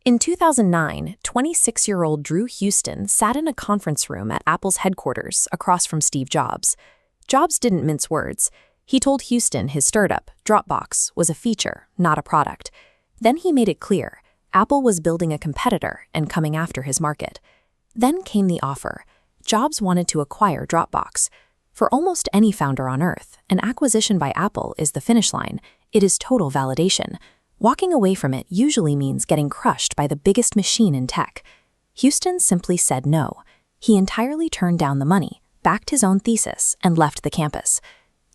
In 2009, 26-year-old Drew Houston sat in a conference room at Apple's headquarters across from Steve Jobs. Jobs didn't mince words. He told Houston his startup, Dropbox, was a feature, not a product. Then he made it clear Apple was building a competitor and coming after his market. Then came the offer. Jobs wanted to acquire Dropbox. For almost any founder on Earth, an acquisition by Apple is the finish line. It is total validation. Walking away from it usually means getting crushed by the biggest machine in tech. Houston simply said no. He entirely turned down the money, backed his own thesis, and left the campus.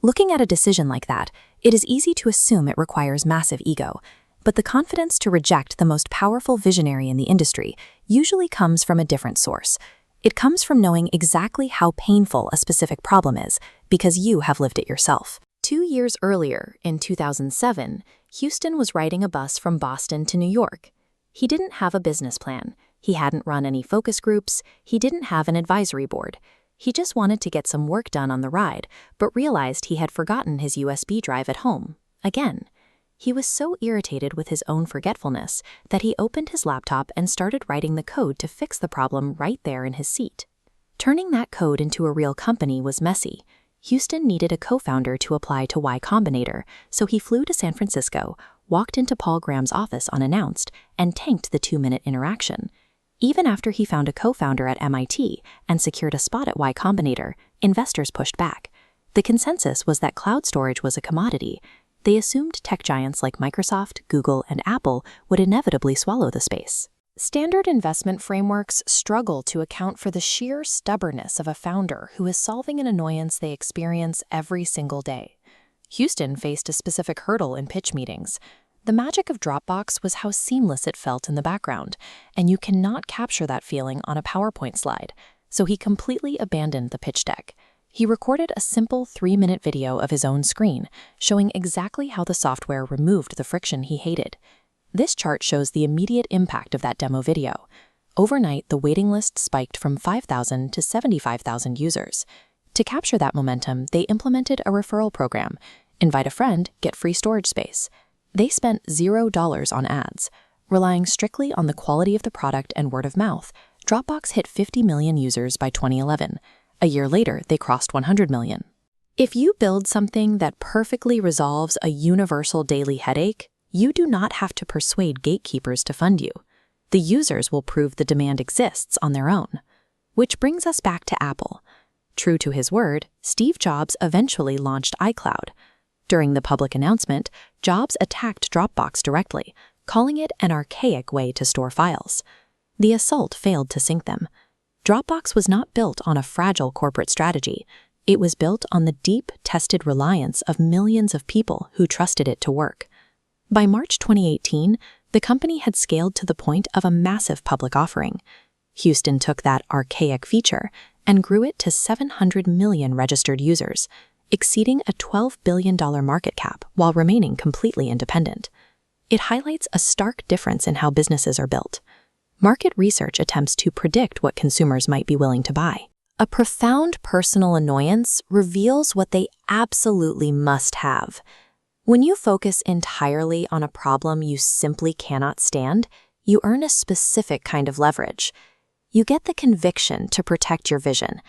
Looking at a decision like that, it is easy to assume it requires massive ego. But the confidence to reject the most powerful visionary in the industry usually comes from a different source. It comes from knowing exactly how painful a specific problem is, because you have lived it yourself. 2 years earlier, in 2007, Houston was riding a bus from Boston to New York. He didn't have a business plan. He hadn't run any focus groups. He didn't have an advisory board. He just wanted to get some work done on the ride, but realized he had forgotten his USB drive at home. Again. He was so irritated with his own forgetfulness that he opened his laptop and started writing the code to fix the problem right there in his seat. Turning that code into a real company was messy. Houston needed a co-founder to apply to Y Combinator, so he flew to San Francisco, walked into Paul Graham's office unannounced, and tanked the 2-minute interaction. Even after he found a co-founder at MIT and secured a spot at Y Combinator, investors pushed back. The consensus was that cloud storage was a commodity. They assumed tech giants like Microsoft, Google, and Apple would inevitably swallow the space. Standard investment frameworks struggle to account for the sheer stubbornness of a founder who is solving an annoyance they experience every single day. Houston faced a specific hurdle in pitch meetings. The magic of Dropbox was how seamless it felt in the background, and you cannot capture that feeling on a PowerPoint slide, so he completely abandoned the pitch deck. He recorded a simple 3-minute video of his own screen, showing exactly how the software removed the friction he hated. This chart shows the immediate impact of that demo video. Overnight, the waiting list spiked from 5,000 to 75,000 users. To capture that momentum, they implemented a referral program. Invite a friend, get free storage space. They spent $0 on ads. Relying strictly on the quality of the product and word of mouth, Dropbox hit 50 million users by 2011. A year later, they crossed 100 million. If you build something that perfectly resolves a universal daily headache, you do not have to persuade gatekeepers to fund you. The users will prove the demand exists on their own. Which brings us back to Apple. True to his word, Steve Jobs eventually launched iCloud. During the public announcement, Jobs attacked Dropbox directly, calling it an archaic way to store files. The assault failed to sink them. Dropbox was not built on a fragile corporate strategy. It was built on the deep, tested reliance of millions of people who trusted it to work. By March 2018, the company had scaled to the point of a massive public offering. Houston took that archaic feature and grew it to 700 million registered users, exceeding a $12 billion market cap while remaining completely independent. It highlights a stark difference in how businesses are built. Market research attempts to predict what consumers might be willing to buy. A profound personal annoyance reveals what they absolutely must have. When you focus entirely on a problem you simply cannot stand, you earn a specific kind of leverage. You get the conviction to protect your vision,